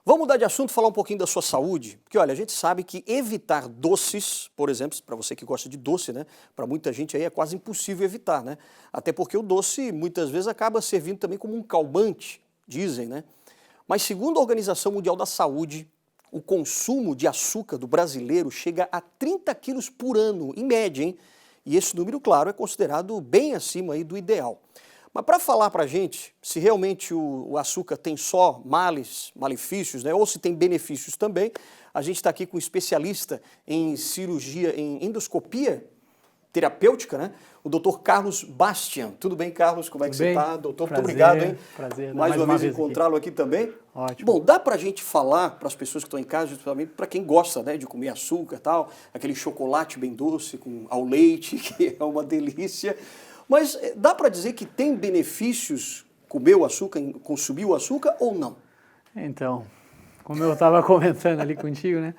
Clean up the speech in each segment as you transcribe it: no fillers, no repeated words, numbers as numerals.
Vamos mudar de assunto, falar um pouquinho da sua saúde, porque olha, a gente sabe que evitar doces, por exemplo, para você que gosta de doce, né, para muita gente aí é quase impossível evitar, né? Até porque o doce muitas vezes acaba servindo também como um calmante, dizem, né? Mas segundo a Organização Mundial da Saúde, o consumo de açúcar do brasileiro chega a 30 quilos por ano, em média, hein? E esse número, claro, é considerado bem acima aí do ideal. Mas para falar para a gente se realmente o açúcar tem só males, malefícios, né, ou se tem benefícios também, a gente está aqui com um especialista em cirurgia, em endoscopia terapêutica, né? O doutor Carlos Bastian. Tudo bem, Carlos? Como é que você está? Doutor, prazer, muito obrigado, hein? Prazer. Mais uma vez encontrá-lo aqui também. Ótimo. Bom, dá para a gente falar para as pessoas que estão em casa, justamente para quem gosta, né, de comer açúcar e tal, aquele chocolate bem doce com ao leite, que é uma delícia. Mas dá para dizer que tem benefícios comer o açúcar, consumir o açúcar ou não? Então, como eu estava comentando ali contigo, né?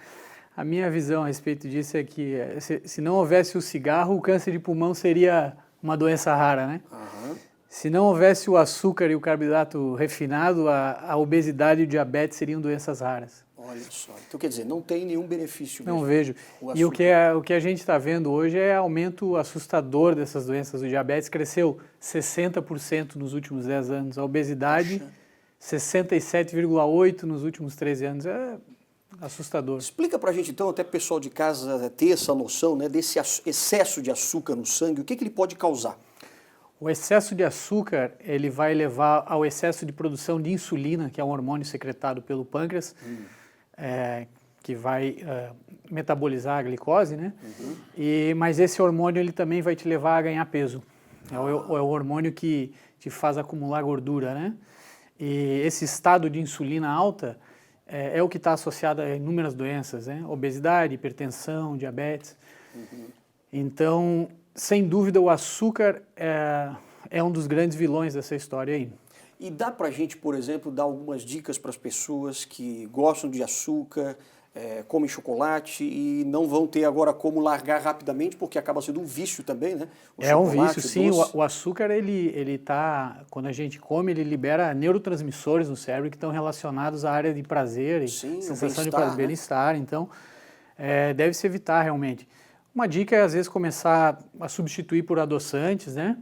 A minha visão a respeito disso é que se não houvesse o cigarro, o câncer de pulmão seria uma doença rara, né? Aham. Se não houvesse o açúcar e o carboidrato refinado, a obesidade e o diabetes seriam doenças raras. Olha só, então quer dizer, não tem nenhum benefício mesmo. Não vejo. E o que a gente está vendo hoje é aumento assustador dessas doenças. O diabetes cresceu 60% nos últimos 10 anos. A obesidade, 67,8% nos últimos 13 anos. É assustador. Explica pra gente então, até o pessoal de casa ter essa noção, né, desse excesso de açúcar no sangue, o que ele pode causar? O excesso de açúcar, ele vai levar ao excesso de produção de insulina, que é um hormônio secretado pelo pâncreas, que vai metabolizar a glicose, né? Mas esse hormônio ele também vai te levar a ganhar peso. É o hormônio que te faz acumular gordura, né? E esse estado de insulina alta é o que está associado a inúmeras doenças, né? Obesidade, hipertensão, diabetes. Então, sem dúvida, o açúcar é um dos grandes vilões dessa história aí. E dá pra gente, por exemplo, dar algumas dicas para as pessoas que gostam de açúcar, comem chocolate e não vão ter agora como largar rapidamente, porque acaba sendo um vício também, né? É um vício, sim. O açúcar, ele tá, quando a gente come, ele libera neurotransmissores no cérebro que estão relacionados à área de prazer e sensação de prazer, bem-estar. Então, deve-se evitar realmente. Uma dica é, às vezes, começar a substituir por adoçantes, né?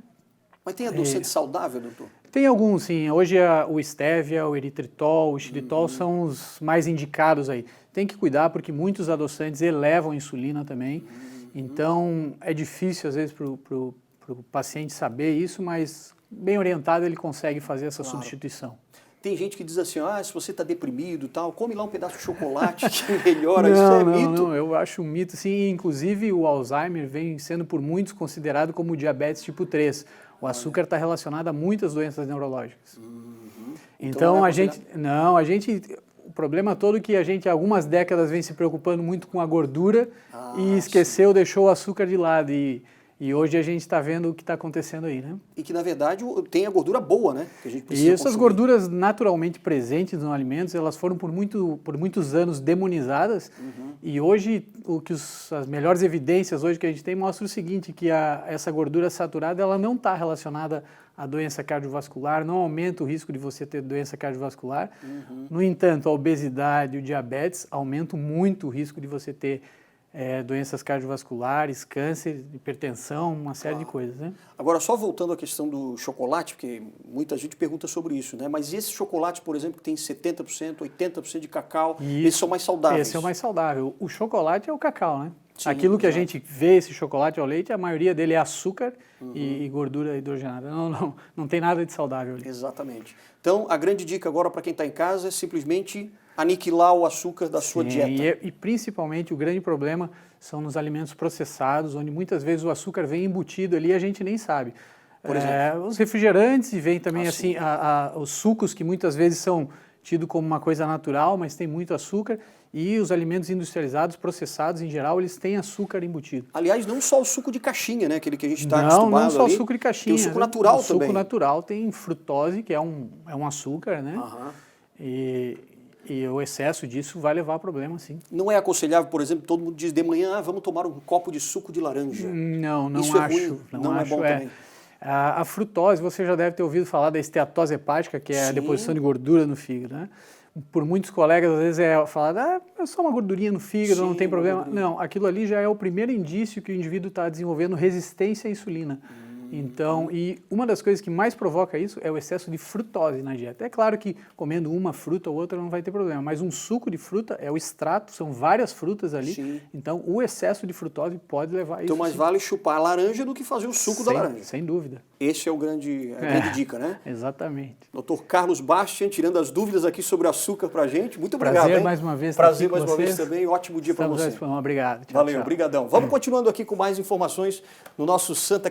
Mas tem adoçante saudável, doutor? Tem alguns, sim. Hoje o stevia, o eritritol, o xilitol são os mais indicados aí. Tem que cuidar porque muitos adoçantes elevam a insulina também. Então é difícil às vezes para o paciente saber isso, mas bem orientado ele consegue fazer essa substituição. Tem gente que diz assim, se você está deprimido e tal, come lá um pedaço de chocolate que melhora. Isso é mito? Não, eu acho um mito, sim. Inclusive o Alzheimer vem sendo por muitos considerado como diabetes tipo 3. O açúcar está relacionado a muitas doenças neurológicas. Então o problema todo é que a gente há algumas décadas vem se preocupando muito com a gordura e esqueceu, deixou o açúcar de lado. E hoje a gente está vendo o que está acontecendo aí, né? E que, na verdade, tem a gordura boa, né? Que a gente precisa e essas gorduras naturalmente presentes nos alimentos, elas foram por muitos anos demonizadas. E hoje, as melhores evidências hoje que a gente tem mostram o seguinte, que essa gordura saturada, ela não está relacionada à doença cardiovascular, não aumenta o risco de você ter doença cardiovascular. No entanto, a obesidade e o diabetes aumentam muito o risco de você ter doenças cardiovasculares, câncer, hipertensão, uma série de coisas, né? Agora, só voltando à questão do chocolate, porque muita gente pergunta sobre isso, né? Mas esses chocolates, por exemplo, que tem 70%, 80% de cacau, esses são mais saudáveis? Esse é o mais saudável. O chocolate é o cacau, né? Sim, aquilo que a gente vê, esse chocolate ao leite, a maioria dele é açúcar e gordura hidrogenada. Não tem nada de saudável ali. Exatamente. Então, a grande dica agora para quem está em casa é simplesmente aniquilar o açúcar da sua dieta. E principalmente o grande problema são nos alimentos processados, onde muitas vezes o açúcar vem embutido ali e a gente nem sabe. Por exemplo? Os refrigerantes, e vem também os sucos que muitas vezes são tidos como uma coisa natural, mas tem muito açúcar. E os alimentos industrializados, processados em geral, eles têm açúcar embutido. Aliás, não só o suco de caixinha, né? Aquele que a gente está acostumado. Não só ali. o suco de caixinha. Tem o suco natural também. O suco natural tem frutose, que é um açúcar, né? E o excesso disso vai levar a problema, sim. Não é aconselhável, por exemplo, todo mundo diz de manhã, vamos tomar um copo de suco de laranja. Não Isso acho. É ruim, não é bom também. A frutose, você já deve ter ouvido falar da esteatose hepática, que é a deposição de gordura no fígado, né? por muitos colegas, às vezes é falar, é só uma gordurinha no fígado, Sim, não tem problema. gordurinha. Não, aquilo ali já é o primeiro indício que o indivíduo está desenvolvendo resistência à insulina. Então, e uma das coisas que mais provoca isso é o excesso de frutose na dieta. É claro que comendo uma fruta ou outra não vai ter problema, mas um suco de fruta é o extrato, são várias frutas ali. Sim. Então, o excesso de frutose pode levar a isso. Então mais sim. vale chupar a laranja do que fazer o suco da laranja. Sem dúvida. Esse é a grande dica, né? Exatamente. Dr. Carlos Bastian, tirando as dúvidas aqui sobre o açúcar pra gente. Muito obrigado. Prazer hein? mais uma vez estar Prazer aqui com mais uma vez vocês. também. Ótimo dia para Estamos à você. disposição. Obrigado. Tchau, Valeu, tchau. obrigadão. Vamos continuando aqui com mais informações no nosso Santa